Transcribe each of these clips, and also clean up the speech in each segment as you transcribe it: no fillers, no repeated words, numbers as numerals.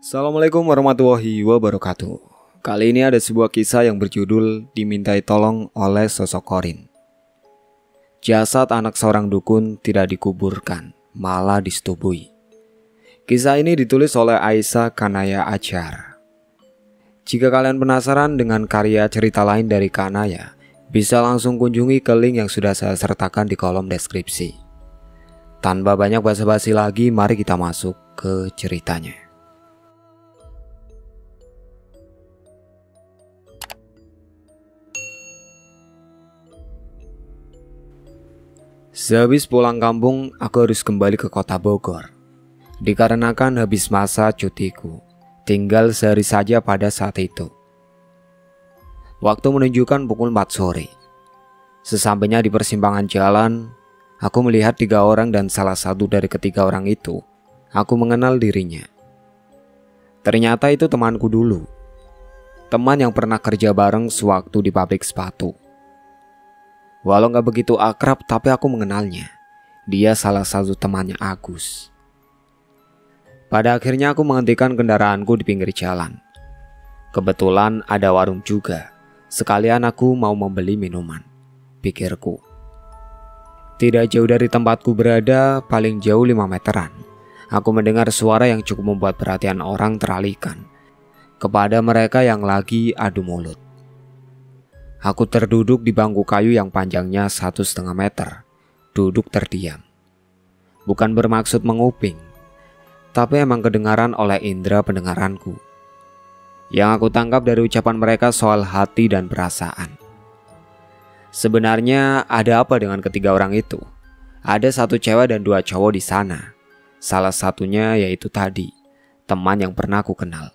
Assalamualaikum warahmatullahi wabarakatuh. Kali ini ada sebuah kisah yang berjudul Dimintai Tolong oleh Sosok Korin. Jasad anak seorang dukun tidak dikuburkan, malah disetubui. Kisah ini ditulis oleh Aisyah Kanaya Ajar. Jika kalian penasaran dengan karya cerita lain dari Kanaya, bisa langsung kunjungi ke link yang sudah saya sertakan di kolom deskripsi. Tanpa banyak basa-basi lagi, mari kita masuk ke ceritanya. Sehabis pulang kampung, aku harus kembali ke kota Bogor. Dikarenakan habis masa cutiku, tinggal sehari saja pada saat itu. Waktu menunjukkan pukul 4 sore. Sesampainya di persimpangan jalan, aku melihat 3 orang dan salah satu dari ketiga orang itu, aku mengenal dirinya. Ternyata itu temanku dulu. Teman yang pernah kerja bareng sewaktu di pabrik sepatu. Walau gak begitu akrab, tapi aku mengenalnya. Dia salah satu temannya Agus. Pada akhirnya aku menghentikan kendaraanku di pinggir jalan. Kebetulan ada warung juga. Sekalian aku mau membeli minuman, pikirku. Tidak jauh dari tempatku berada, paling jauh 5 meteran, aku mendengar suara yang cukup membuat perhatian orang teralihkan kepada mereka yang lagi adu mulut. Aku terduduk di bangku kayu yang panjangnya 1,5 meter, duduk terdiam. Bukan bermaksud menguping, tapi emang kedengaran oleh indera pendengaranku. Yang aku tangkap dari ucapan mereka soal hati dan perasaan. Sebenarnya ada apa dengan ketiga orang itu? Ada 1 cewek dan 2 cowok di sana. Salah satunya yaitu tadi, teman yang pernah aku kenal.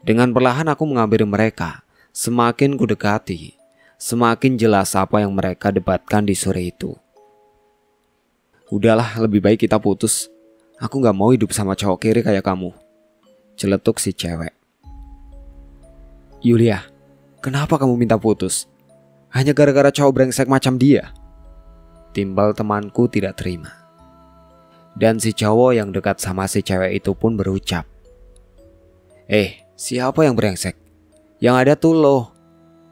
Dengan perlahan aku menghampiri mereka. Semakin ku dekati, semakin jelas apa yang mereka debatkan di sore itu. Udahlah, lebih baik kita putus. Aku gak mau hidup sama cowok kiri kayak kamu, celetuk si cewek. Yulia, kenapa kamu minta putus? Hanya gara-gara cowok brengsek macam dia? Timbal temanku tidak terima. Dan si cowok yang dekat sama si cewek itu pun berucap, siapa yang brengsek? Yang ada tuh lo.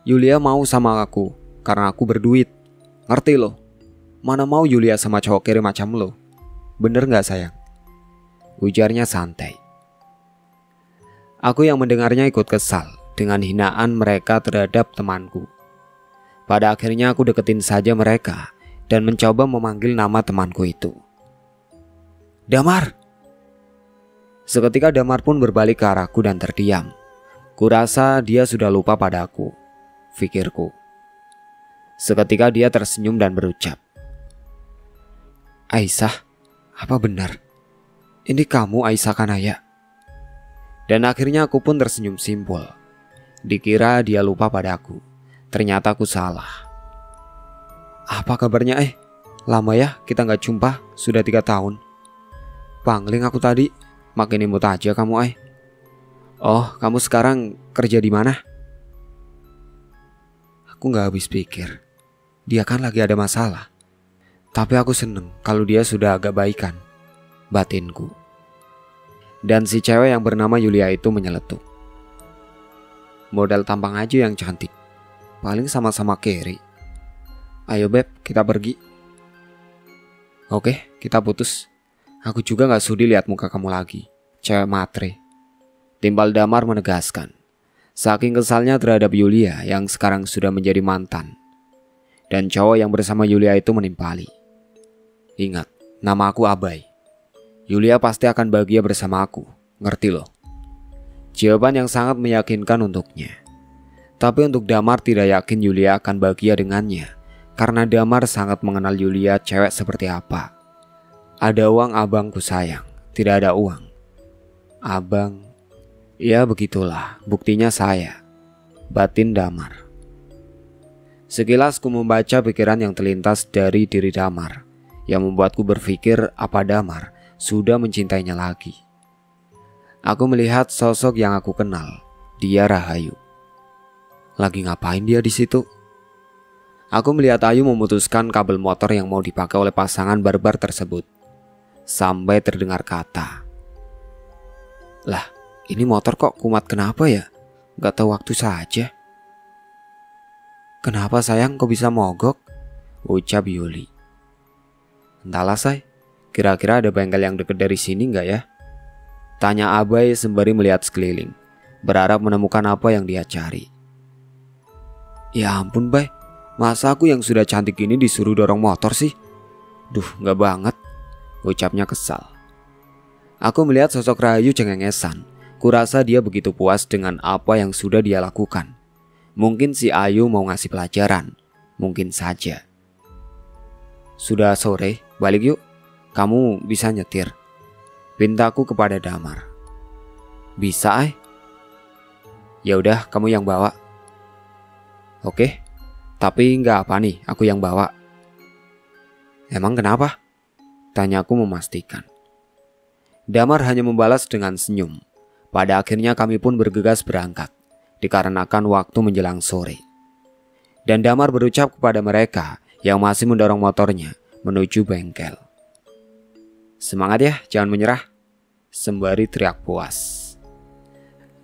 Yulia mau sama aku karena aku berduit. Ngerti lo? Mana mau Yulia sama cowok kiri macam lo? Bener gak sayang? Ujarnya santai. Aku yang mendengarnya ikut kesal dengan hinaan mereka terhadap temanku. Pada akhirnya aku deketin saja mereka dan mencoba memanggil nama temanku itu. Damar! Seketika Damar pun berbalik ke arahku dan terdiam. Kurasa dia sudah lupa padaku, pikirku. Seketika dia tersenyum dan berucap, Aisyah, apa benar? Ini kamu Aisyah Kanaya? Dan akhirnya aku pun tersenyum simpul. Dikira dia lupa padaku. Ternyata aku salah. Apa kabarnya Lama ya kita gak jumpa, sudah 3 tahun. Pangling aku tadi, makin imut aja kamu Oh, kamu sekarang kerja di mana? Aku gak habis pikir. Dia kan lagi ada masalah. Tapi aku seneng kalau dia sudah agak baikan, batinku. Dan si cewek yang bernama Yulia itu menyeletuk. Modal tampang aja yang cantik. Paling sama-sama keri. Ayo beb, kita pergi. Oke, kita putus. Aku juga gak sudi lihat muka kamu lagi, cewek matre. Timbal Damar menegaskan, saking kesalnya terhadap Yulia yang sekarang sudah menjadi mantan. Dan cowok yang bersama Yulia itu menimpali. Ingat, nama aku Abai. Yulia pasti akan bahagia bersama aku, ngerti loh? Jawaban yang sangat meyakinkan untuknya. Tapi untuk Damar tidak yakin Yulia akan bahagia dengannya, karena Damar sangat mengenal Yulia cewek seperti apa. Ada uang abangku sayang, tidak ada uang. Abang... Ya begitulah, buktinya saya, batin Damar. Sekilas ku membaca pikiran yang terlintas dari diri Damar, yang membuatku berpikir apa Damar sudah mencintainya lagi. Aku melihat sosok yang aku kenal, dia Rahayu. Lagi ngapain dia di situ? Aku melihat Ayu memutuskan kabel motor yang mau dipakai oleh pasangan barbar tersebut. Sampai terdengar kata, Lah, ini motor kok kumat kenapa ya? Gak tahu waktu saja. Kenapa sayang kok bisa mogok? Ucap Yuli. Entahlah say, kira-kira ada bengkel yang deket dari sini gak ya? Tanya Abai sembari melihat sekeliling, berharap menemukan apa yang dia cari. Ya ampun Bay, masa aku yang sudah cantik ini disuruh dorong motor sih? Duh, gak banget, ucapnya kesal. Aku melihat sosok Rahayu cengengesan. Kurasa dia begitu puas dengan apa yang sudah dia lakukan. Mungkin si Ayu mau ngasih pelajaran, mungkin saja. Sudah sore, balik yuk. Kamu bisa nyetir, pintaku kepada Damar. Bisa Ya udah, kamu yang bawa. Oke, tapi nggak apa nih, aku yang bawa. Emang kenapa? Tanyaku memastikan. Damar hanya membalas dengan senyum. Pada akhirnya kami pun bergegas berangkat, dikarenakan waktu menjelang sore. Dan Damar berucap kepada mereka yang masih mendorong motornya menuju bengkel. Semangat ya, jangan menyerah, sembari teriak puas.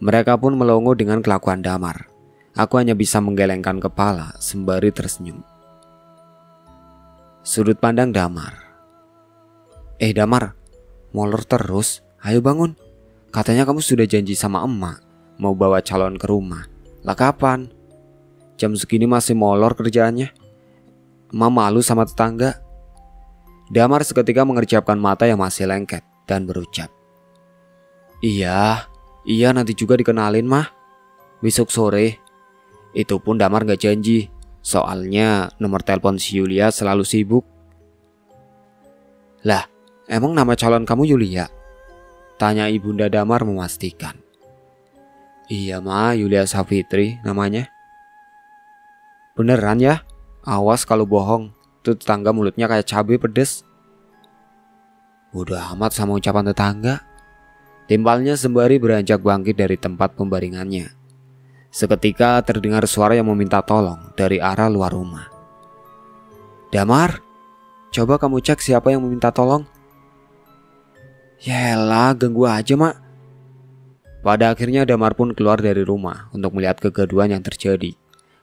Mereka pun melongo dengan kelakuan Damar. Aku hanya bisa menggelengkan kepala sembari tersenyum. Sudut pandang Damar. Damar, molor terus, ayo bangun. Katanya kamu sudah janji sama emak mau bawa calon ke rumah. Lah kapan? Jam segini masih molor kerjaannya. Emak malu sama tetangga. Damar seketika mengerjapkan mata yang masih lengket dan berucap, Iya nanti juga dikenalin mah. Besok sore. Itu pun Damar gak janji, soalnya nomor telepon si Yulia selalu sibuk. Lah, emang nama calon kamu Yulia? Tanya ibunda Damar memastikan. Iya ma, Yulia Safitri namanya. Beneran ya? Awas kalau bohong, tuh tetangga mulutnya kayak cabai pedes. Udah amat sama ucapan tetangga. Timpalnya sembari beranjak bangkit dari tempat pembaringannya. Seketika terdengar suara yang meminta tolong dari arah luar rumah. Damar, coba kamu cek siapa yang meminta tolong. Yaelah, ganggu aja mak. Pada akhirnya Damar pun keluar dari rumah untuk melihat kegaduhan yang terjadi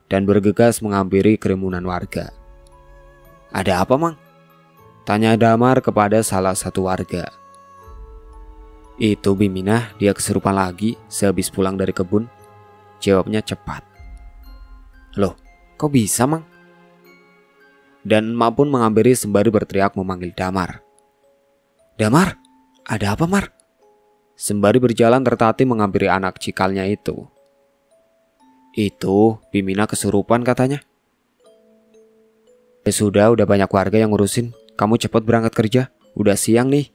dan bergegas menghampiri kerumunan warga. Ada apa mang? Tanya Damar kepada salah satu warga. Itu Biminah, dia kesurupan lagi sehabis pulang dari kebun. Jawabnya cepat. Loh, kok bisa mang? Dan emak pun menghampiri sembari berteriak memanggil Damar. Damar, ada apa Mar? Sembari berjalan tertatih menghampiri anak cikalnya itu. Itu Bimina kesurupan katanya. Ya sudah banyak warga yang ngurusin. Kamu cepat berangkat kerja, udah siang nih.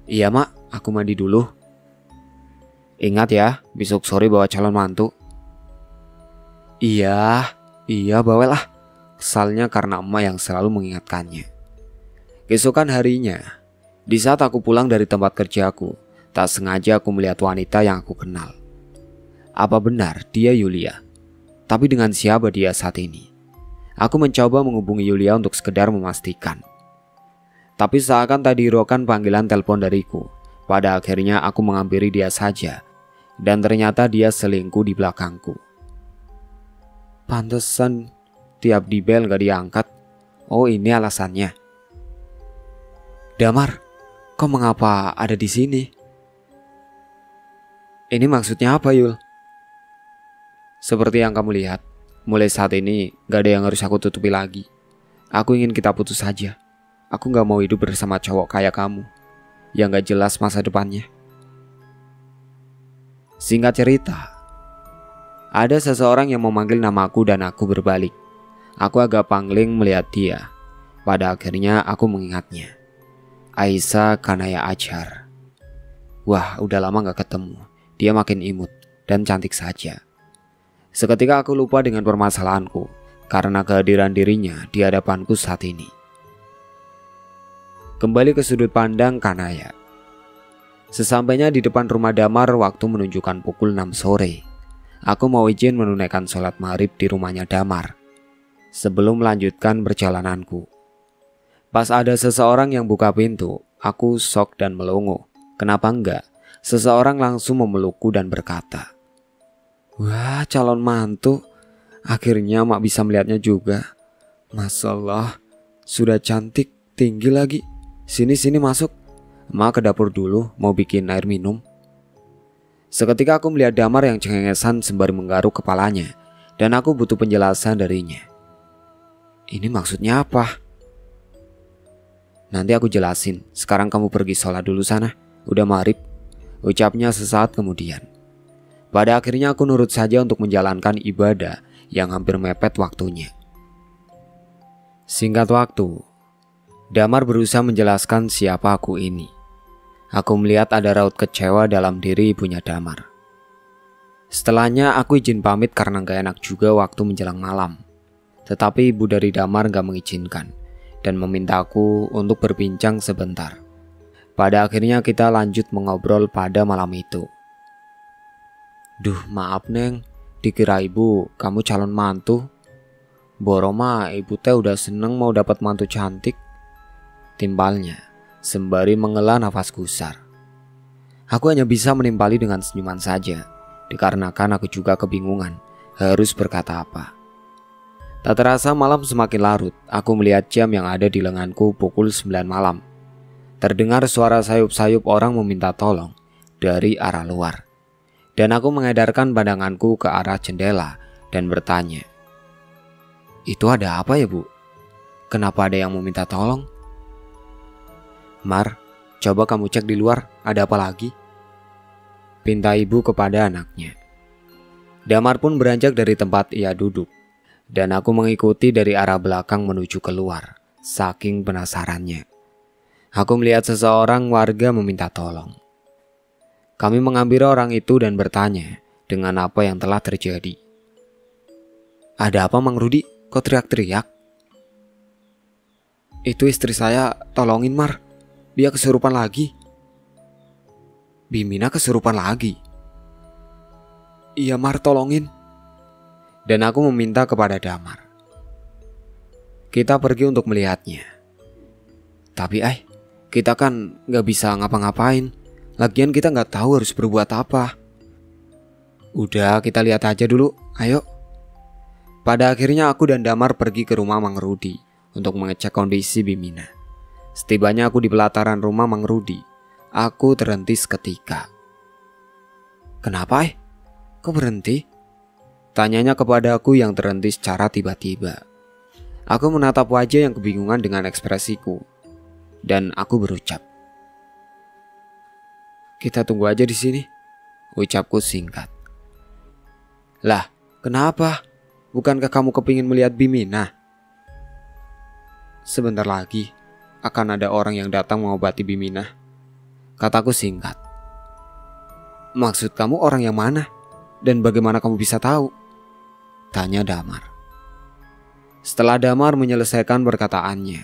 Iya mak, aku mandi dulu. Ingat ya, besok sore bawa calon mantu. Iya bawalah. Kesalnya karena emak yang selalu mengingatkannya. Keesokan harinya, di saat aku pulang dari tempat kerjaku, tak sengaja aku melihat wanita yang aku kenal. Apa benar dia Yulia? Tapi dengan siapa dia saat ini? Aku mencoba menghubungi Yulia untuk sekedar memastikan. Tapi seakan tak dihiraukan panggilan telepon dariku, pada akhirnya aku menghampiri dia saja. Dan ternyata dia selingkuh di belakangku. Pantesan tiap di bel gak diangkat. Oh ini alasannya. Damar, kau mengapa ada di sini? Ini maksudnya apa Yul? Seperti yang kamu lihat, mulai saat ini gak ada yang harus aku tutupi lagi. Aku ingin kita putus saja. Aku gak mau hidup bersama cowok kayak kamu yang gak jelas masa depannya. Singkat cerita, ada seseorang yang memanggil namaku dan aku berbalik. Aku agak pangling melihat dia. Pada akhirnya aku mengingatnya. Aisyah Kanaya Ajar. Wah, udah lama gak ketemu. Dia makin imut dan cantik saja. Seketika aku lupa dengan permasalahanku karena kehadiran dirinya di hadapanku saat ini. Kembali ke sudut pandang Kanaya. Sesampainya di depan rumah Damar waktu menunjukkan pukul 6 sore. Aku mau izin menunaikan sholat maghrib di rumahnya Damar sebelum melanjutkan perjalananku. Pas ada seseorang yang buka pintu, aku shock dan melongo. Kenapa enggak? seseorang langsung memelukku dan berkata, "Wah, calon mantu. Akhirnya mak bisa melihatnya juga. Masya Allah, sudah cantik, tinggi lagi. Sini masuk. Mak ke dapur dulu, mau bikin air minum." Seketika aku melihat Damar yang cengengesan sembari menggaruk kepalanya, dan aku butuh penjelasan darinya. Ini maksudnya apa? "Nanti aku jelasin, sekarang kamu pergi sholat dulu sana, udah maghrib," ucapnya sesaat kemudian. Pada akhirnya aku nurut saja untuk menjalankan ibadah yang hampir mepet waktunya. Singkat waktu, Damar berusaha menjelaskan siapa aku ini. Aku melihat ada raut kecewa dalam diri ibunya Damar. Setelahnya aku izin pamit karena gak enak juga waktu menjelang malam. Tetapi ibu dari Damar gak mengizinkan dan memintaku untuk berbincang sebentar. Pada akhirnya kita lanjut mengobrol pada malam itu. "Duh, maaf Neng, dikira ibu kamu calon mantu. Boroma ibu teh udah seneng mau dapat mantu cantik," timbalnya sembari menghela nafas gusar. Aku hanya bisa menimpali dengan senyuman saja, dikarenakan aku juga kebingungan harus berkata apa. Tak terasa malam semakin larut, aku melihat jam yang ada di lenganku pukul 9 malam. Terdengar suara sayup-sayup orang meminta tolong dari arah luar. Dan aku mengedarkan pandanganku ke arah jendela dan bertanya, "Itu ada apa ya, Bu? Kenapa ada yang meminta tolong?" "Mar, coba kamu cek di luar, ada apa lagi?" pinta ibu kepada anaknya. Damar pun beranjak dari tempat ia duduk, dan aku mengikuti dari arah belakang menuju keluar, saking penasarannya. Aku melihat seseorang warga meminta tolong. Kami menghampiri orang itu dan bertanya dengan apa yang telah terjadi. "Ada apa Mang Rudi? Kok teriak-teriak?" "Itu istri saya, tolongin Mar. Dia kesurupan lagi." "Bimina kesurupan lagi?" "Iya Mar, tolongin." Dan aku meminta kepada Damar. Kita pergi untuk melihatnya. Tapi kita kan gak bisa ngapa-ngapain. Lagian kita gak tahu harus berbuat apa. "Udah, kita lihat aja dulu, ayo." Pada akhirnya aku dan Damar pergi ke rumah Mang Rudi untuk mengecek kondisi Bimina. Setibanya aku di pelataran rumah Mang Rudi, aku terhenti seketika. "Kenapa Kok berhenti?" tanyanya kepada aku yang terhenti secara tiba-tiba. Aku menatap wajah yang kebingungan dengan ekspresiku, dan aku berucap, "Kita tunggu aja di sini," ucapku singkat. "Lah, kenapa? Bukankah kamu kepingin melihat Bimina?" "Sebentar lagi akan ada orang yang datang mengobati Bimina," kataku singkat. "Maksud kamu orang yang mana? Dan bagaimana kamu bisa tahu?" tanya Damar. Setelah Damar menyelesaikan perkataannya,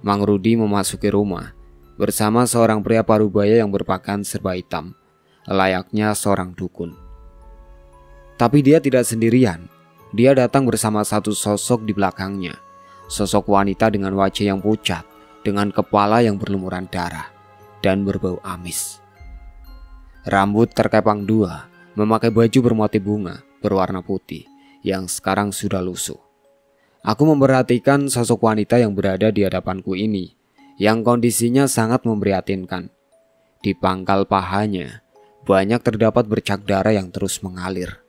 Mang Rudi memasuki rumah bersama seorang pria parubaya yang berpakaian serba hitam, layaknya seorang dukun. Tapi dia tidak sendirian. Dia datang bersama satu sosok di belakangnya, sosok wanita dengan wajah yang pucat, dengan kepala yang berlumuran darah dan berbau amis. Rambut terkepang dua, memakai baju bermotif bunga berwarna putih yang sekarang sudah lusuh. Aku memperhatikan sosok wanita yang berada di hadapanku ini, yang kondisinya sangat memprihatinkan. Di pangkal pahanya banyak terdapat bercak darah yang terus mengalir.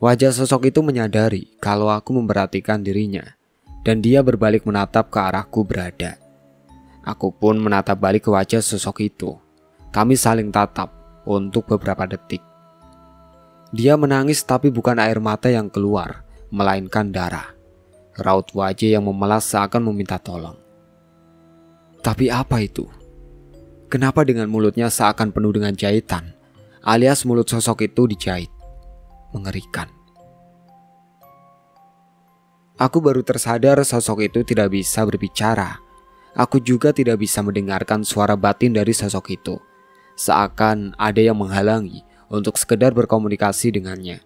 Wajah sosok itu menyadari kalau aku memperhatikan dirinya, dan dia berbalik menatap ke arahku berada. Aku pun menatap balik ke wajah sosok itu. Kami saling tatap untuk beberapa detik. Dia menangis, tapi bukan air mata yang keluar, melainkan darah. Raut wajah yang memelas seakan meminta tolong. Tapi apa itu? Kenapa dengan mulutnya seakan penuh dengan jahitan, alias mulut sosok itu dijahit? Mengerikan. Aku baru tersadar sosok itu tidak bisa berbicara. Aku juga tidak bisa mendengarkan suara batin dari sosok itu. Seakan ada yang menghalangi untuk sekedar berkomunikasi dengannya.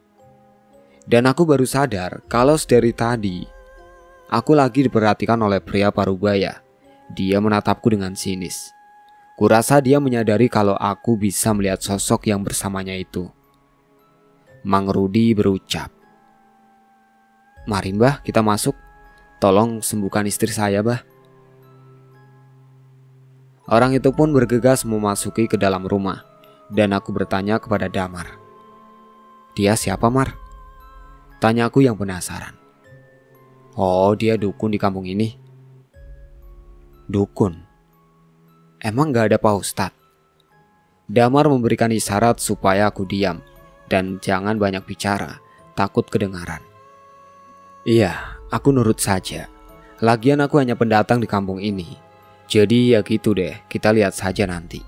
Dan aku baru sadar kalau dari tadi aku lagi diperhatikan oleh pria parubaya. Dia menatapku dengan sinis. Kurasa dia menyadari kalau aku bisa melihat sosok yang bersamanya itu. Mang Rudi berucap, "Mari Mbah, kita masuk. Tolong sembuhkan istri saya, Mbah." Orang itu pun bergegas memasuki ke dalam rumah, dan aku bertanya kepada Damar. "Dia siapa, Mar?" Tanya aku yang penasaran. "Oh, dia dukun di kampung ini." "Dukun? Emang gak ada Pak Ustadz?" Damar memberikan isyarat supaya aku diam dan jangan banyak bicara, takut kedengaran. Iya, aku nurut saja. Lagian aku hanya pendatang di kampung ini. Jadi ya gitu deh, kita lihat saja nanti.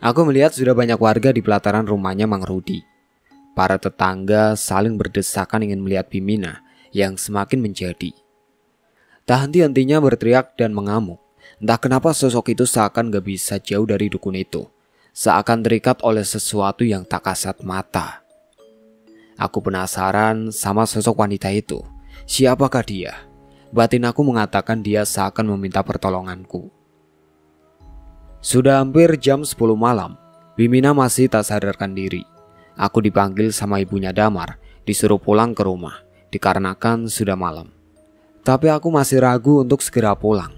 Aku melihat sudah banyak warga di pelataran rumahnya Mang Rudi. Para tetangga saling berdesakan ingin melihat Bimina yang semakin menjadi. Tak henti-hentinya berteriak dan mengamuk. Entah kenapa sosok itu seakan gak bisa jauh dari dukun itu. Seakan terikat oleh sesuatu yang tak kasat mata. Aku penasaran sama sosok wanita itu. Siapakah dia? Batin aku mengatakan dia seakan meminta pertolonganku. Sudah hampir jam 10 malam. Bimina masih tak sadarkan diri. Aku dipanggil sama ibunya Damar, disuruh pulang ke rumah, dikarenakan sudah malam. Tapi aku masih ragu untuk segera pulang.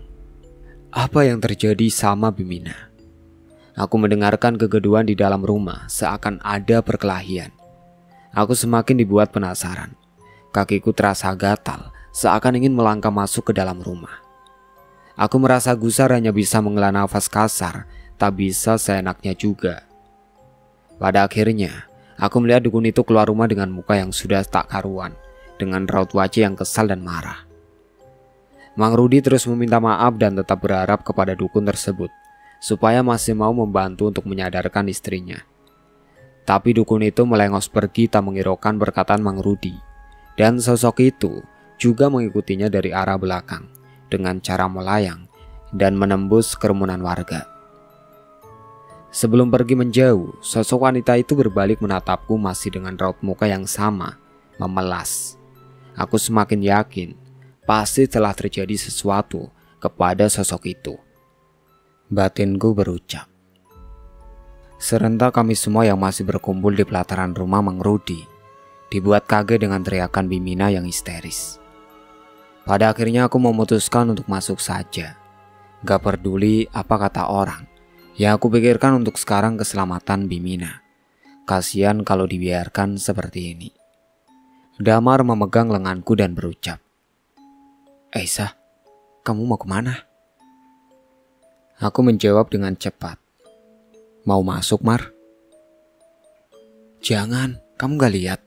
Apa yang terjadi sama Bimina? Aku mendengarkan kegaduhan di dalam rumah, seakan ada perkelahian. Aku semakin dibuat penasaran. Kakiku terasa gatal, seakan ingin melangkah masuk ke dalam rumah. Aku merasa gusar hanya bisa menghela nafas kasar, tak bisa seenaknya juga. Pada akhirnya, aku melihat dukun itu keluar rumah dengan muka yang sudah tak karuan, dengan raut wajah yang kesal dan marah. Mang Rudi terus meminta maaf dan tetap berharap kepada dukun tersebut, supaya masih mau membantu untuk menyadarkan istrinya. Tapi dukun itu melengos pergi tak menghiraukan perkataan Mang Rudi, dan sosok itu juga mengikutinya dari arah belakang dengan cara melayang dan menembus kerumunan warga. Sebelum pergi menjauh, sosok wanita itu berbalik menatapku masih dengan raut muka yang sama, memelas. Aku semakin yakin pasti telah terjadi sesuatu kepada sosok itu. Batinku berucap. Serentak kami semua yang masih berkumpul di pelataran rumah Mang Rudi dibuat kaget dengan teriakan Bimina yang histeris. Pada akhirnya aku memutuskan untuk masuk saja. Gak peduli apa kata orang. Yang aku pikirkan untuk sekarang keselamatan Bimina. Kasihan kalau dibiarkan seperti ini. Damar memegang lenganku dan berucap, "Aisyah, kamu mau kemana?" Aku menjawab dengan cepat, "Mau masuk, Mar." "Jangan, kamu gak lihat.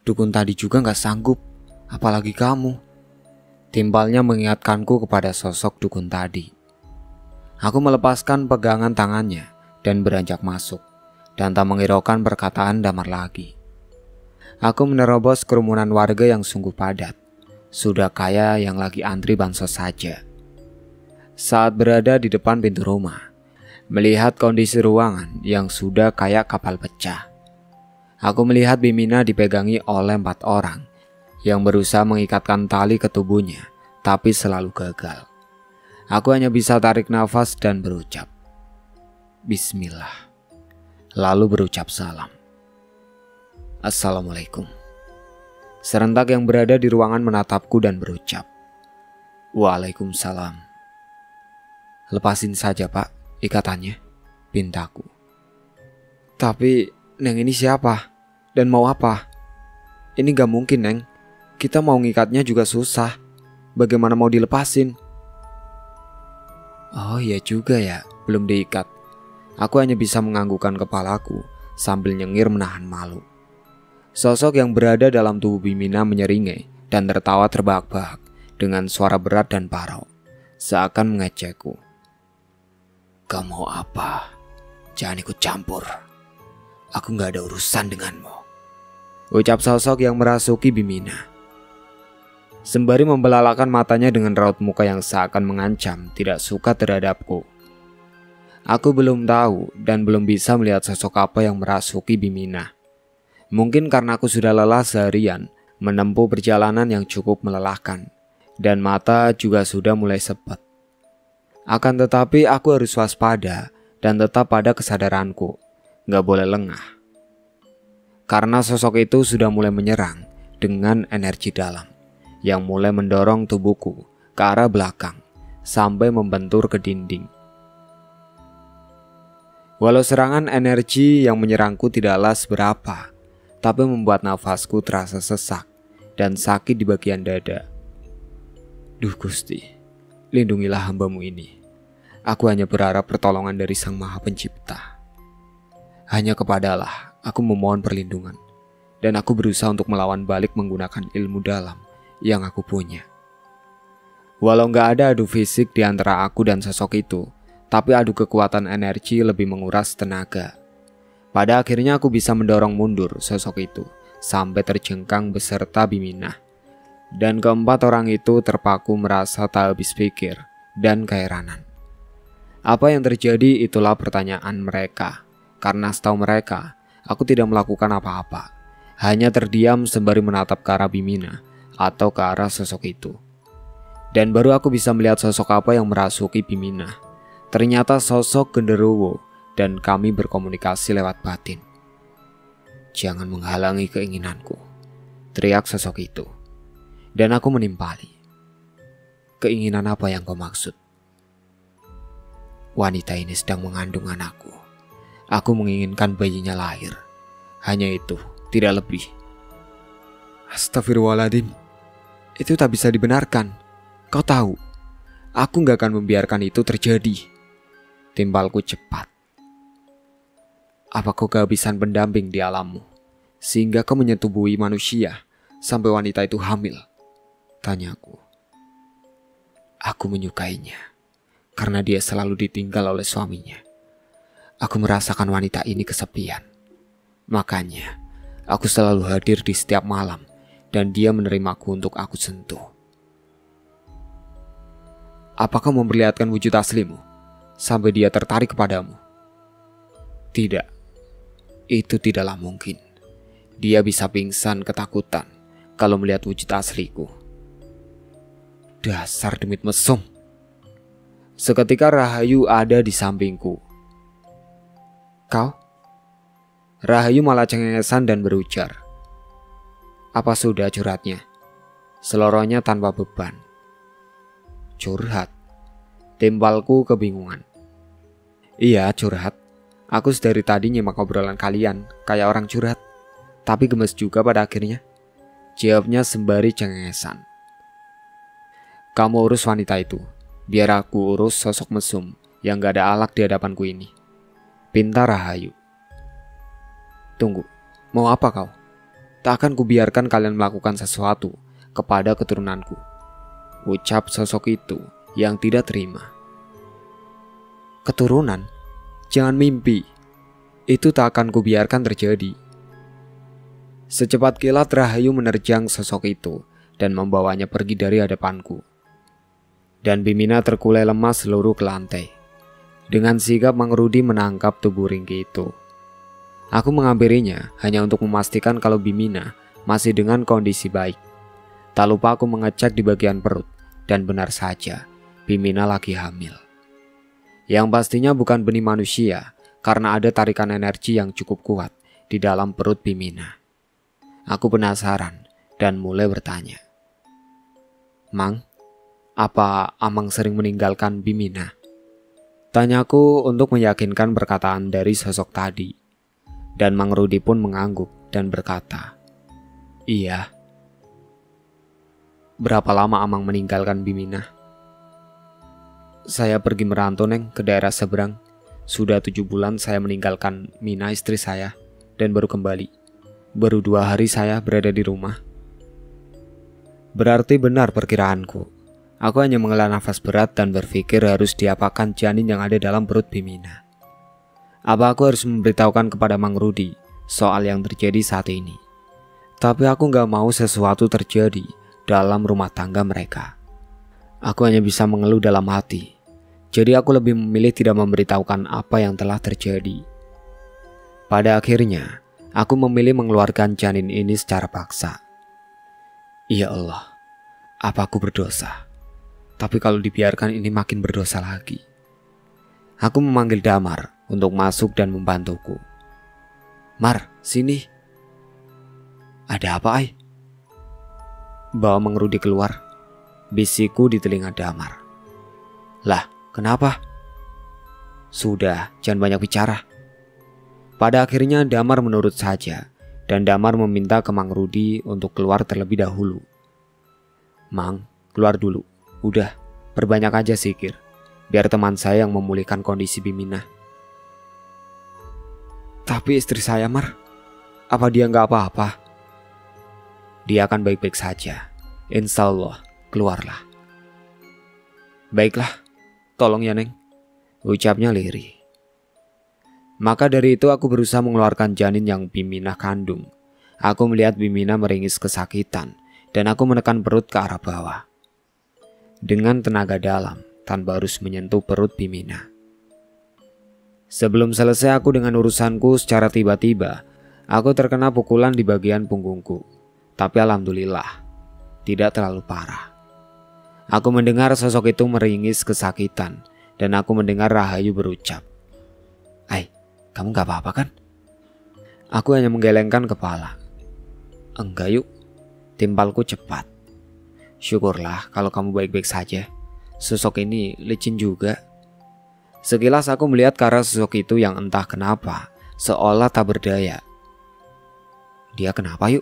Dukun tadi juga gak sanggup, apalagi kamu." Timpalnya mengingatkanku kepada sosok dukun tadi. Aku melepaskan pegangan tangannya dan beranjak masuk, dan tak menghiraukan perkataan Damar lagi. Aku menerobos kerumunan warga yang sungguh padat, sudah kaya yang lagi antri bansos saja. Saat berada di depan pintu rumah, melihat kondisi ruangan yang sudah kayak kapal pecah, aku melihat Bimina dipegangi oleh 4 orang yang berusaha mengikatkan tali ke tubuhnya, tapi selalu gagal. Aku hanya bisa tarik nafas dan berucap, "Bismillah." Lalu berucap salam. "Assalamualaikum." Serentak yang berada di ruangan menatapku dan berucap, "Waalaikumsalam." "Lepasin saja, Pak, ikatannya," pintaku. "Tapi Neng ini siapa? Dan mau apa? Ini gak mungkin, Neng. Kita mau ngikatnya juga susah. Bagaimana mau dilepasin?" "Oh iya juga ya, belum diikat." Aku hanya bisa menganggukkan kepalaku sambil nyengir menahan malu. Sosok yang berada dalam tubuh Bimina menyeringai dan tertawa terbahak-bahak dengan suara berat dan parau, seakan mengejekku. "Kau mau apa? Jangan ikut campur. Aku gak ada urusan denganmu," ucap sosok yang merasuki Bimina. Sembari membelalakan matanya dengan raut muka yang seakan mengancam tidak suka terhadapku. Aku belum tahu dan belum bisa melihat sosok apa yang merasuki Bimina. Mungkin karena aku sudah lelah seharian menempuh perjalanan yang cukup melelahkan, dan mata juga sudah mulai sepet. Akan tetapi aku harus waspada dan tetap pada kesadaranku, gak boleh lengah. Karena sosok itu sudah mulai menyerang dengan energi dalam yang mulai mendorong tubuhku ke arah belakang sampai membentur ke dinding. Walau serangan energi yang menyerangku tidaklah seberapa, tapi membuat nafasku terasa sesak dan sakit di bagian dada. Duh Gusti, lindungilah hamba-Mu ini. Aku hanya berharap pertolongan dari Sang Maha Pencipta. Hanya kepadalah aku memohon perlindungan, dan aku berusaha untuk melawan balik menggunakan ilmu dalam yang aku punya. Walau gak ada adu fisik di antara aku dan sosok itu, tapi adu kekuatan energi lebih menguras tenaga. Pada akhirnya aku bisa mendorong mundur sosok itu sampai terjengkang beserta Biminah. Dan keempat orang itu terpaku merasa tak habis pikir dan keheranan. Apa yang terjadi itulah pertanyaan mereka. Karena setahu mereka, aku tidak melakukan apa-apa. Hanya terdiam sembari menatap ke arah Biminah atau ke arah sosok itu. Dan baru aku bisa melihat sosok apa yang merasuki Biminah. Ternyata sosok genderuwo dan kami berkomunikasi lewat batin. Jangan menghalangi keinginanku, teriak sosok itu. Dan aku menimpali. Keinginan apa yang kau maksud? Wanita ini sedang mengandung anakku. Aku menginginkan bayinya lahir. Hanya itu, tidak lebih. Astagfirullahaladzim. Itu tak bisa dibenarkan. Kau tahu, aku gak akan membiarkan itu terjadi. Timbalku cepat. Apa kau kehabisan pendamping di alammu, sehingga kau menyetubuhi manusia sampai wanita itu hamil? Tanyaku. Aku menyukainya, karena dia selalu ditinggal oleh suaminya. Aku merasakan wanita ini kesepian. Makanya, aku selalu hadir di setiap malam, dan dia menerimaku untuk aku sentuh. Apakah memperlihatkan wujud aslimu sampai dia tertarik kepadamu? Tidak, itu tidaklah mungkin. Dia bisa pingsan ketakutan kalau melihat wujud asliku. Dasar demit mesum. Seketika Rahayu ada di sampingku. Kau? Rahayu malah cengengesan dan berujar. Apa sudah curhatnya? Selorohnya tanpa beban. Curhat? Timbalku kebingungan. Iya, curhat. Aku dari tadi nyimak obrolan kalian kayak orang curhat, tapi gemes juga pada akhirnya. Jawabnya sembari cengengesan. Kamu urus wanita itu, biar aku urus sosok mesum yang gak ada alak di hadapanku ini. Pinta Rahayu. Tunggu, mau apa kau? Tak akan kubiarkan kalian melakukan sesuatu kepada keturunanku. Ucap sosok itu yang tidak terima. Keturunan? Jangan mimpi. Itu tak akan kubiarkan terjadi. Secepat kilat Rahayu menerjang sosok itu dan membawanya pergi dari hadapanku. Dan Biminah terkulai lemas seluruh ke lantai. Dengan sigap Mang Rudi menangkap tubuh ringki itu. Aku menghampirinya hanya untuk memastikan kalau Biminah masih dengan kondisi baik. Tak lupa aku mengecek di bagian perut, dan benar saja, Biminah lagi hamil. Yang pastinya bukan benih manusia, karena ada tarikan energi yang cukup kuat di dalam perut Biminah. Aku penasaran dan mulai bertanya. Mang, apa Amang sering meninggalkan Biminah? Tanyaku untuk meyakinkan perkataan dari sosok tadi. Dan Mang Rudi pun mengangguk dan berkata, iya. Berapa lama Amang meninggalkan Biminah? Saya pergi merantau Neng ke daerah seberang. Sudah 7 bulan saya meninggalkan Mina istri saya dan baru kembali. Baru 2 hari saya berada di rumah. Berarti benar perkiraanku. Aku hanya menghela nafas berat dan berpikir harus diapakan janin yang ada dalam perut Biminah. Apa aku harus memberitahukan kepada Mang Rudi soal yang terjadi saat ini? Tapi aku gak mau sesuatu terjadi dalam rumah tangga mereka. Aku hanya bisa mengeluh dalam hati. Jadi aku lebih memilih tidak memberitahukan apa yang telah terjadi. Pada akhirnya, aku memilih mengeluarkan janin ini secara paksa. Ya Allah, apa aku berdosa? Tapi kalau dibiarkan ini makin berdosa lagi. Aku memanggil Damar untuk masuk dan membantuku. Mar, sini. Ada apa, Ai? Bawa mengerudi keluar. Bisikku di telinga Damar. Lah, kenapa? Sudah, jangan banyak bicara. Pada akhirnya Damar menurut saja. Dan Damar meminta ke Mang Rudi untuk keluar terlebih dahulu. Mang, keluar dulu. Udah, perbanyak aja zikir. Biar teman saya yang memulihkan kondisi Bimina. Tapi istri saya, Mar, apa dia nggak apa-apa? Dia akan baik-baik saja. Insya Allah, keluarlah. Baiklah, tolong ya Neng, ucapnya lirih. Maka dari itu aku berusaha mengeluarkan janin yang Bimina kandung. Aku melihat Bimina meringis kesakitan dan aku menekan perut ke arah bawah. Dengan tenaga dalam tanpa harus menyentuh perut Bimina. Sebelum selesai aku dengan urusanku secara tiba-tiba, aku terkena pukulan di bagian punggungku. Tapi alhamdulillah, tidak terlalu parah. Aku mendengar sosok itu meringis kesakitan dan aku mendengar Rahayu berucap, "Ai, kamu gak apa-apa kan?" Aku hanya menggelengkan kepala. Enggak yuk, timpalku cepat. Syukurlah kalau kamu baik-baik saja. Sosok ini licin juga. Sekilas aku melihat ke arah sosok itu yang entah kenapa seolah tak berdaya. Dia kenapa yuk?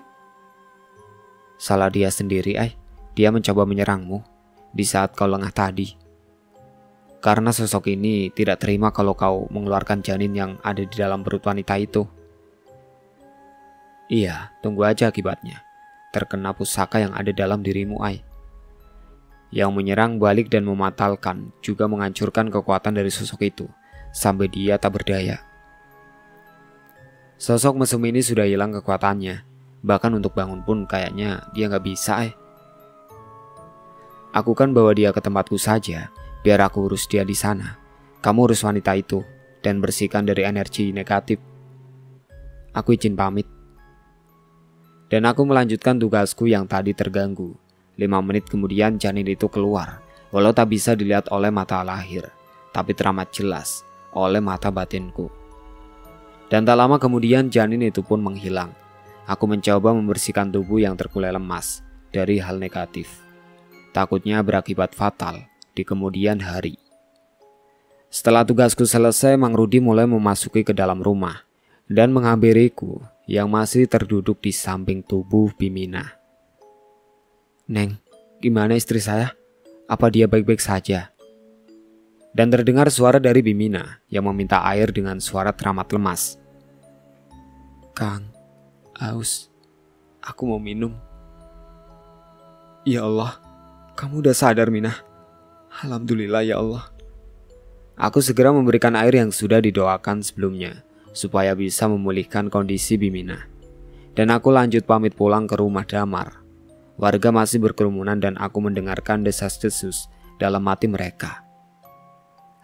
Salah dia sendiri, Ai. Dia mencoba menyerangmu di saat kau lengah tadi. Karena sosok ini tidak terima kalau kau mengeluarkan janin yang ada di dalam perut wanita itu. Iya, tunggu aja akibatnya. Terkena pusaka yang ada dalam dirimu, Ai. Yang menyerang balik dan mematalkan juga menghancurkan kekuatan dari sosok itu sampai dia tak berdaya. Sosok mesum ini sudah hilang kekuatannya. Bahkan untuk bangun pun kayaknya dia gak bisa. Aku kan bawa dia ke tempatku saja, biar aku urus dia di sana. Kamu urus wanita itu dan bersihkan dari energi negatif. Aku izin pamit. Dan aku melanjutkan tugasku yang tadi terganggu. 5 menit kemudian janin itu keluar, walau tak bisa dilihat oleh mata lahir, tapi teramat jelas oleh mata batinku. Dan tak lama kemudian janin itu pun menghilang. Aku mencoba membersihkan tubuh yang terkulai lemas dari hal negatif. Takutnya berakibat fatal di kemudian hari. Setelah tugasku selesai, Mang Rudi mulai memasuki ke dalam rumah dan menghampiriku yang masih terduduk di samping tubuh Bimina. Neng, gimana istri saya? Apa dia baik-baik saja? Dan terdengar suara dari Bimina yang meminta air dengan suara teramat lemas. Kang, aus. Aku mau minum. Ya Allah, kamu udah sadar, Minah. Alhamdulillah ya Allah. Aku segera memberikan air yang sudah didoakan sebelumnya, supaya bisa memulihkan kondisi Bimina. Dan aku lanjut pamit pulang ke rumah Damar. Warga masih berkerumunan dan aku mendengarkan desas-desus dalam hati mereka.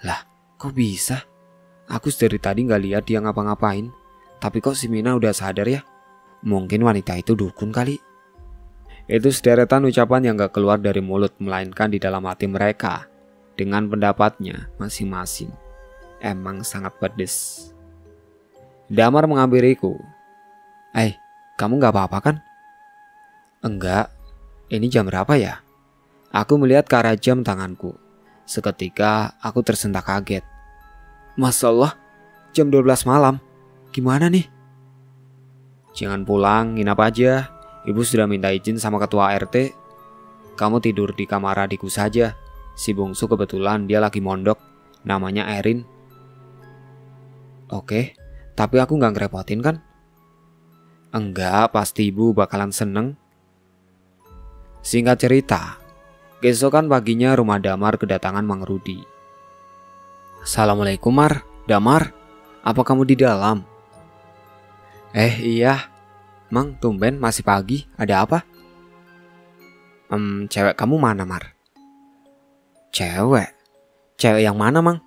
Lah, kok bisa? Aku dari tadi gak lihat dia ngapa-ngapain. Tapi kok si Mina udah sadar ya? Mungkin wanita itu dukun kali. Itu sederetan ucapan yang gak keluar dari mulut, melainkan di dalam hati mereka. Dengan pendapatnya masing-masing. Emang sangat pedes. Damar menghampiriku. Kamu gak apa-apa kan? Enggak. Ini jam berapa ya? Aku melihat ke arah jam tanganku. Seketika aku tersentak kaget. Masya Allah, jam 12 malam. Gimana nih? Jangan pulang, nginap aja. Ibu sudah minta izin sama ketua RT. Kamu tidur di kamar adikku saja. Si bungsu kebetulan dia lagi mondok. Namanya Erin. Oke, tapi aku gak ngerepotin kan? Enggak, pasti ibu bakalan seneng. Singkat cerita, keesokan paginya rumah Damar kedatangan Mang Rudi. Assalamualaikum Mar, Damar, apa kamu di dalam? Iya, Mang, tumben masih pagi, ada apa? Cewek kamu mana Mar? Cewek? Cewek yang mana Mang?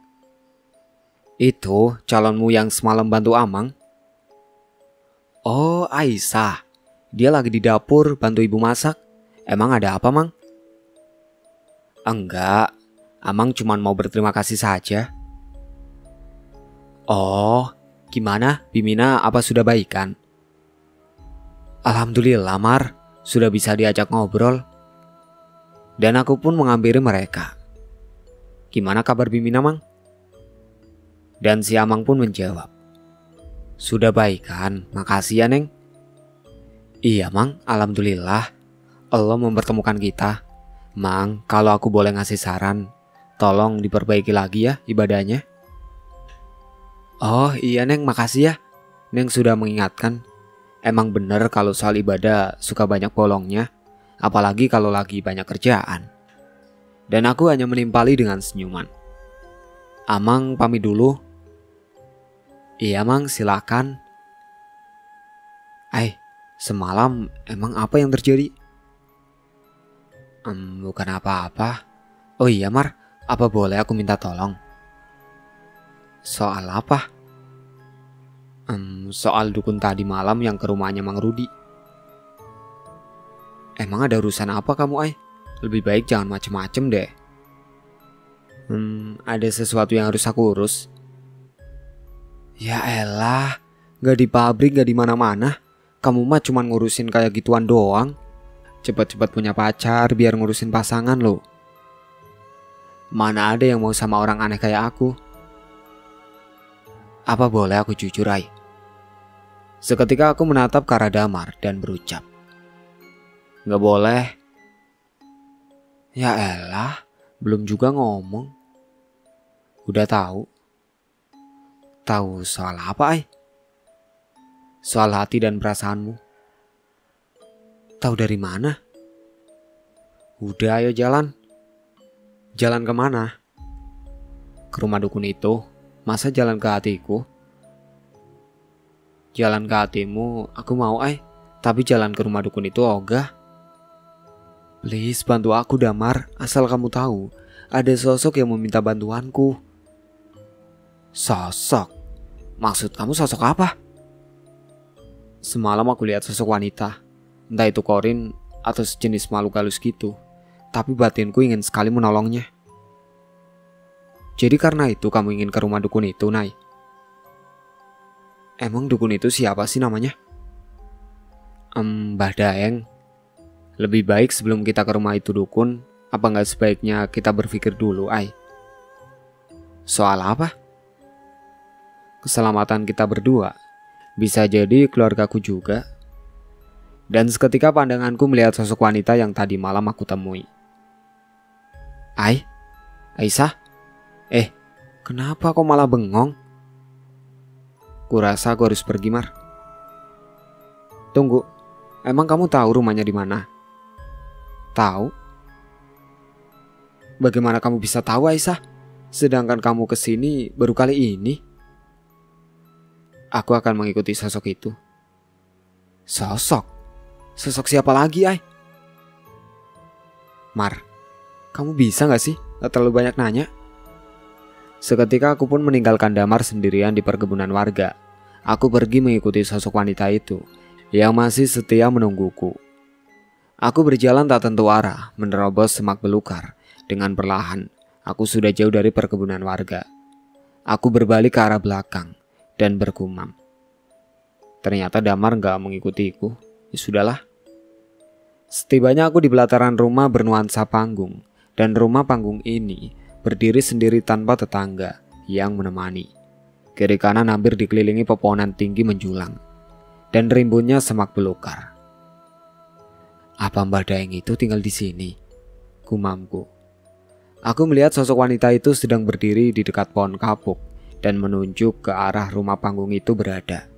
Itu calonmu yang semalam bantu Amang. Oh Aisyah, dia lagi di dapur bantu ibu masak. Emang ada apa Mang? Enggak, Amang cuma mau berterima kasih saja. Oh, gimana Bimina, apa sudah baikan? Alhamdulillah Mar, sudah bisa diajak ngobrol. Dan aku pun menghampiri mereka. Gimana kabar Bimina Mang? Dan si Amang pun menjawab, sudah baikan, makasih ya Neng. Iya Mang, alhamdulillah. Allah mempertemukan kita. Mang, kalau aku boleh ngasih saran, tolong diperbaiki lagi ya ibadahnya. Oh iya Neng, makasih ya. Neng sudah mengingatkan. Emang bener kalau soal ibadah suka banyak bolongnya, apalagi kalau lagi banyak kerjaan. Dan aku hanya menimpali dengan senyuman. Amang pamit dulu. Iya Mang, silakan. Semalam emang apa yang terjadi? Bukan apa-apa. Oh iya Mar, apa boleh aku minta tolong? Soal apa? Soal dukun tadi malam yang ke rumahnya Mang Rudi. Emang ada urusan apa kamu Lebih baik jangan macem-macem deh. Ada sesuatu yang harus aku urus. Ya elah, gak di pabrik, gak di mana-mana. Kamu mah cuma ngurusin kayak gituan doang. Cepat-cepat punya pacar biar ngurusin pasangan lo. Mana ada yang mau sama orang aneh kayak aku? Apa boleh aku jujur Seketika aku menatap ke arah Damar dan berucap, gak boleh. Ya elah, belum juga ngomong. Udah tahu. Tahu soal apa Soal hati dan perasaanmu. Tahu dari mana? Udah ayo jalan. Jalan kemana? Ke rumah dukun itu. Masa jalan ke hatiku? Jalan ke hatimu aku mau tapi jalan ke rumah dukun itu ogah. Please bantu aku Damar. Asal kamu tahu, ada sosok yang meminta bantuanku. Sosok? Maksud kamu sosok apa? Semalam aku lihat sosok wanita. Entah itu Korin atau sejenis makhluk halus gitu. Tapi batinku ingin sekali menolongnya. Jadi karena itu kamu ingin ke rumah dukun itu, Nay? Emang dukun itu siapa sih namanya? Mbah Daeng. Lebih baik sebelum kita ke rumah itu dukun, apa nggak sebaiknya kita berpikir dulu, Soal apa? Keselamatan kita berdua. Bisa jadi keluargaku juga. Dan seketika pandanganku melihat sosok wanita yang tadi malam aku temui. Aisyah? Kenapa kok malah bengong? Kurasa aku harus pergi, Mar. Tunggu, emang kamu tahu rumahnya di mana? Tahu? Bagaimana kamu bisa tahu, Aisyah? Sedangkan kamu kesini baru kali ini. Aku akan mengikuti sosok itu. Sosok? Sosok siapa lagi, Mar, kamu bisa gak sih gak terlalu banyak nanya? Seketika aku pun meninggalkan Damar sendirian di perkebunan warga. Aku pergi mengikuti sosok wanita itu yang masih setia menungguku. Aku berjalan tak tentu arah, menerobos semak belukar. Dengan perlahan, aku sudah jauh dari perkebunan warga. Aku berbalik ke arah belakang dan bergumam. Ternyata Damar gak mengikutiku. Ya sudahlah. Setibanya aku di pelataran rumah bernuansa panggung, dan rumah panggung ini berdiri sendiri tanpa tetangga yang menemani. Kiri kanan hampir dikelilingi pepohonan tinggi menjulang, dan rimbunnya semak belukar. Apa Mbah Daeng itu tinggal di sini? Gumamku. Aku melihat sosok wanita itu sedang berdiri di dekat pohon kapuk dan menunjuk ke arah rumah panggung itu berada.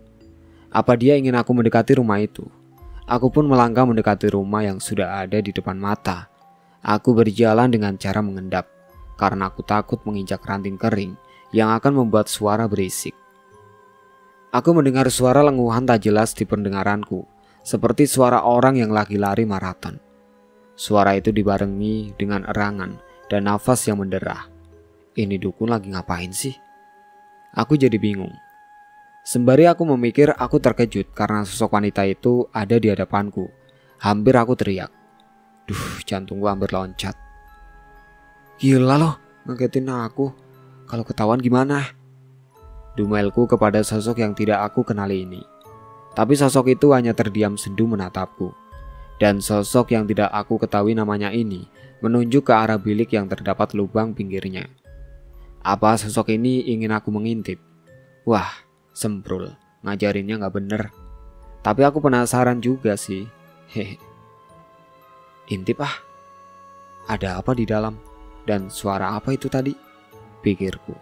Apa dia ingin aku mendekati rumah itu? Aku pun melangkah mendekati rumah yang sudah ada di depan mata. Aku berjalan dengan cara mengendap, karena aku takut menginjak ranting kering yang akan membuat suara berisik. Aku mendengar suara lenguhan tak jelas di pendengaranku, seperti suara orang yang lagi lari maraton. Suara itu dibarengi dengan erangan dan nafas yang menderah. Ini dukun lagi ngapain sih? Aku jadi bingung. Sembari aku memikir, aku terkejut karena sosok wanita itu ada di hadapanku. Hampir aku teriak. Jantungku hampir loncat. Gila loh, ngagetin aku. Kalau ketahuan gimana? Dumelku kepada sosok yang tidak aku kenali ini. Tapi sosok itu hanya terdiam sendu menatapku. Dan sosok yang tidak aku ketahui namanya ini menunjuk ke arah bilik yang terdapat lubang pinggirnya. Apa sosok ini ingin aku mengintip? Wah, semprul, ngajarinnya gak bener. Tapi aku penasaran juga sih. Hehe. Intip ah. Ada apa di dalam? Dan suara apa itu tadi? Pikirku.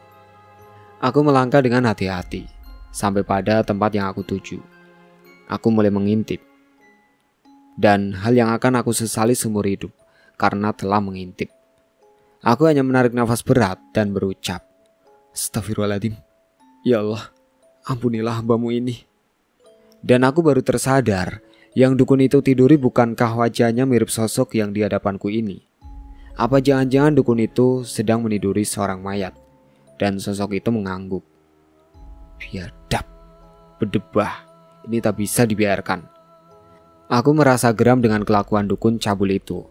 Aku melangkah dengan hati-hati sampai pada tempat yang aku tuju. Aku mulai mengintip. Dan hal yang akan aku sesali seumur hidup karena telah mengintip. Aku hanya menarik nafas berat dan berucap, Astagfirullahaladzim. Ya Allah, ampunilah hambamu ini. Dan aku baru tersadar yang dukun itu tiduri bukankah wajahnya mirip sosok yang di hadapanku ini. Apa jangan-jangan dukun itu sedang meniduri seorang mayat dan sosok itu mengangguk. Biadab, berdebah, ini tak bisa dibiarkan. Aku merasa geram dengan kelakuan dukun cabul itu.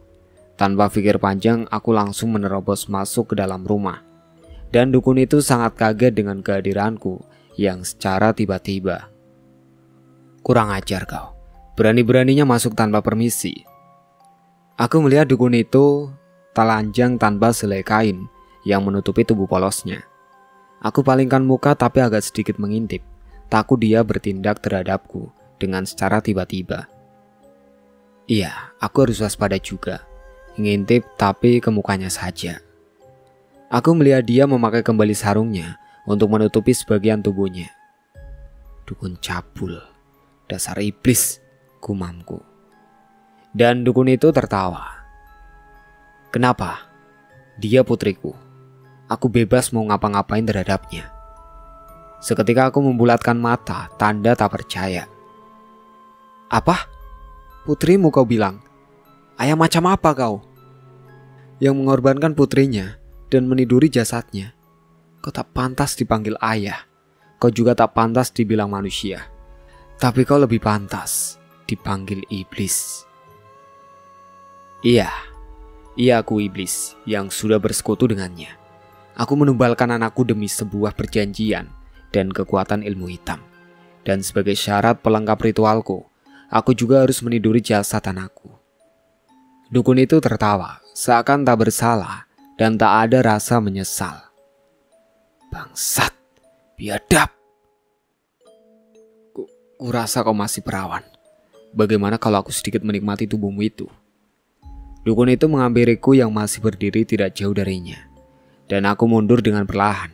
Tanpa pikir panjang, aku langsung menerobos masuk ke dalam rumah. Dan dukun itu sangat kaget dengan kehadiranku yang secara tiba-tiba. Kurang ajar kau, berani-beraninya masuk tanpa permisi. Aku melihat dukun itu telanjang tanpa selai kain yang menutupi tubuh polosnya. Aku palingkan muka tapi agak sedikit mengintip, takut dia bertindak terhadapku dengan secara tiba-tiba. Iya, aku harus waspada juga. Ngintip tapi ke mukanya saja. Aku melihat dia memakai kembali sarungnya untuk menutupi sebagian tubuhnya. Dukun cabul, dasar iblis, gumamku. Dan dukun itu tertawa. Kenapa? Dia putriku. Aku bebas mau ngapa-ngapain terhadapnya. Seketika aku membulatkan mata, tanda tak percaya. Apa? Putrimu kau bilang? Ayah macam apa kau? Yang mengorbankan putrinya dan meniduri jasadnya. Kau tak pantas dipanggil ayah. Kau juga tak pantas dibilang manusia. Tapi kau lebih pantas dipanggil iblis. Iya aku iblis yang sudah bersekutu dengannya. Aku menumbalkan anakku demi sebuah perjanjian dan kekuatan ilmu hitam. Dan sebagai syarat pelengkap ritualku, aku juga harus meniduri jasad anakku. Dukun itu tertawa, seakan tak bersalah dan tak ada rasa menyesal. Bangsat, biadab. Kurasa kau masih perawan. Bagaimana kalau aku sedikit menikmati tubuhmu itu? Dukun itu menghampiriku yang masih berdiri tidak jauh darinya. Dan aku mundur dengan perlahan.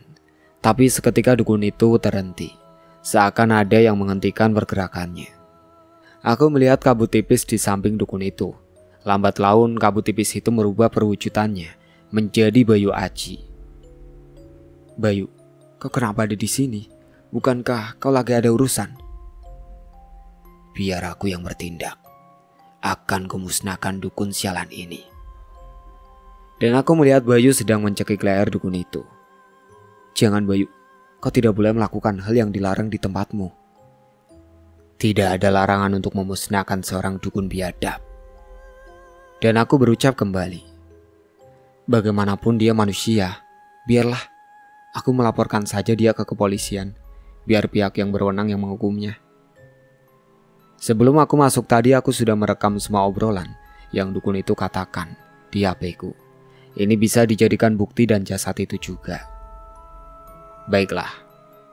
Tapi seketika dukun itu terhenti, seakan ada yang menghentikan pergerakannya. Aku melihat kabut tipis di samping dukun itu. Lambat laun kabut tipis itu merubah perwujudannya menjadi Bayu Aji. Bayu, kau kenapa ada di sini? Bukankah kau lagi ada urusan? Biar aku yang bertindak. Akan kumusnahkan dukun sialan ini. Dan aku melihat Bayu sedang mencekik leher dukun itu. Jangan Bayu, kau tidak boleh melakukan hal yang dilarang di tempatmu. Tidak ada larangan untuk memusnahkan seorang dukun biadab. Dan aku berucap kembali. Bagaimanapun dia manusia, biarlah. Aku melaporkan saja dia ke kepolisian, biar pihak yang berwenang yang menghukumnya. Sebelum aku masuk tadi aku sudah merekam semua obrolan yang dukun itu katakan di HP-ku. Ini bisa dijadikan bukti dan jasad itu juga. Baiklah,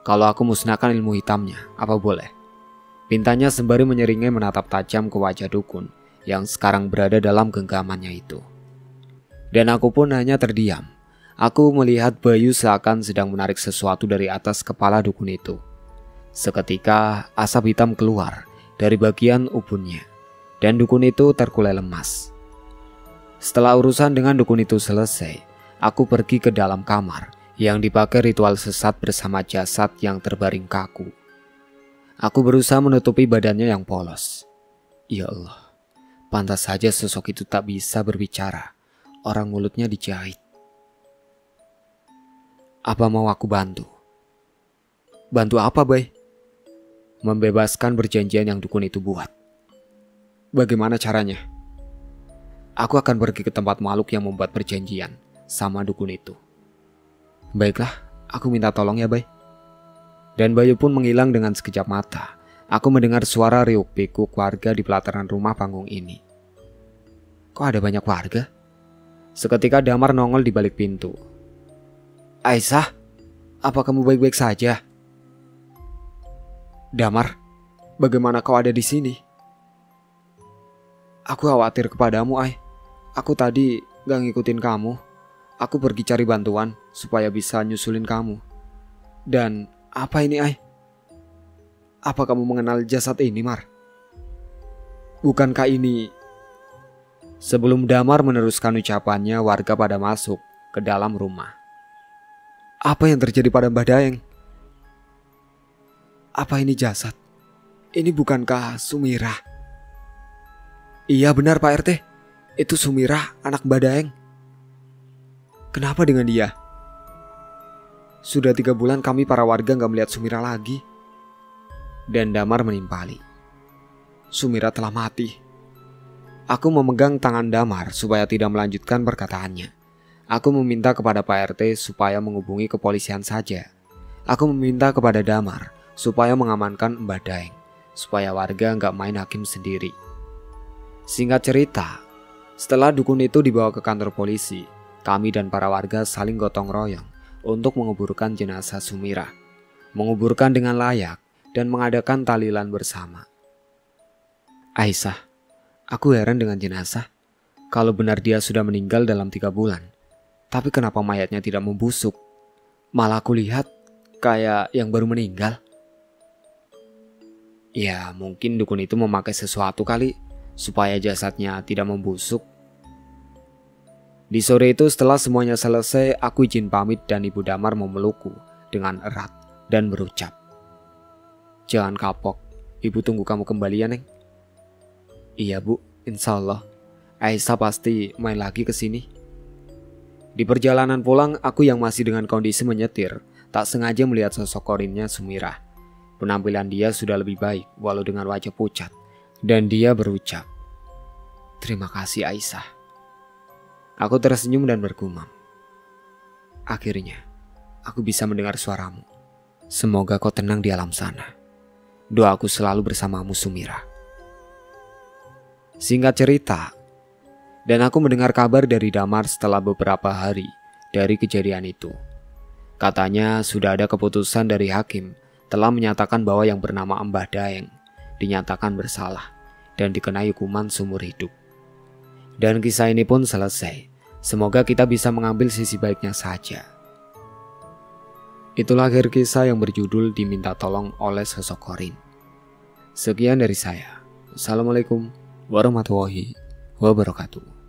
kalau aku musnahkan ilmu hitamnya, apa boleh? Pintanya sembari menyeringai menatap tajam ke wajah dukun yang sekarang berada dalam genggamannya itu. Dan aku pun hanya terdiam. Aku melihat Bayu seakan sedang menarik sesuatu dari atas kepala dukun itu. Seketika asap hitam keluar dari bagian ubunnya dan dukun itu terkulai lemas. Setelah urusan dengan dukun itu selesai, aku pergi ke dalam kamar yang dipakai ritual sesat bersama jasad yang terbaring kaku. Aku berusaha menutupi badannya yang polos. Ya Allah, pantas saja sosok itu tak bisa berbicara. Orang mulutnya dijahit. Apa mau aku bantu? Bantu apa, Bay? Membebaskan perjanjian yang dukun itu buat. Bagaimana caranya? Aku akan pergi ke tempat makhluk yang membuat perjanjian. sama dukun itu. Baiklah, aku minta tolong ya, Bay. Dan Bayu pun menghilang dengan sekejap mata. Aku mendengar suara riuk pikuk warga di pelataran rumah panggung ini. Kok ada banyak warga? Seketika Damar nongol di balik pintu. Aisyah, apa kamu baik-baik saja? Damar, bagaimana kau ada di sini? Aku khawatir kepadamu, Ai. Aku tadi gak ngikutin kamu. Aku pergi cari bantuan supaya bisa nyusulin kamu. Dan apa ini, Ai? Apa kamu mengenal jasad ini, Mar? Bukankah ini... Sebelum Damar meneruskan ucapannya, warga pada masuk ke dalam rumah. Apa yang terjadi pada Mbah Daeng? Apa ini jasad? Ini bukankah Sumirah? Iya benar Pak RT. Itu Sumirah, anak Mbah Daeng. Kenapa dengan dia? Sudah 3 bulan kami para warga gak melihat Sumirah lagi. Dan Damar menimpali. Sumirah telah mati. Aku memegang tangan Damar supaya tidak melanjutkan perkataannya. Aku meminta kepada Pak RT supaya menghubungi kepolisian saja. Aku meminta kepada Damar supaya mengamankan Mbah Daeng, supaya warga nggak main hakim sendiri. Singkat cerita, setelah dukun itu dibawa ke kantor polisi, kami dan para warga saling gotong royong untuk menguburkan jenazah Sumirah, menguburkan dengan layak dan mengadakan tahlilan bersama. Aisyah, aku heran dengan jenazah. Kalau benar dia sudah meninggal dalam 3 bulan, tapi kenapa mayatnya tidak membusuk? Malah aku lihat kayak yang baru meninggal. Ya mungkin dukun itu memakai sesuatu kali supaya jasadnya tidak membusuk. Di sore itu setelah semuanya selesai, aku izin pamit dan Ibu Damar memelukku dengan erat dan berucap, "Jangan kapok, Ibu tunggu kamu kembali ya, Neng." Iya Bu, insya Allah. Aisyah pasti main lagi ke sini. Di perjalanan pulang, aku yang masih dengan kondisi menyetir, tak sengaja melihat sosok korinnya Sumirah. Penampilan dia sudah lebih baik, walau dengan wajah pucat. Dan dia berucap, "Terima kasih Aisyah." Aku tersenyum dan bergumam, "Akhirnya, aku bisa mendengar suaramu. Semoga kau tenang di alam sana. Doaku selalu bersamamu Sumirah." Singkat cerita, dan aku mendengar kabar dari Damar setelah beberapa hari dari kejadian itu. Katanya sudah ada keputusan dari hakim telah menyatakan bahwa yang bernama Mbah Daeng dinyatakan bersalah dan dikenai hukuman seumur hidup. Dan kisah ini pun selesai. Semoga kita bisa mengambil sisi baiknya saja. Itulah akhir kisah yang berjudul Diminta Tolong oleh Sosok Korin. Sekian dari saya. Assalamualaikum warahmatullahi wabarakatuh.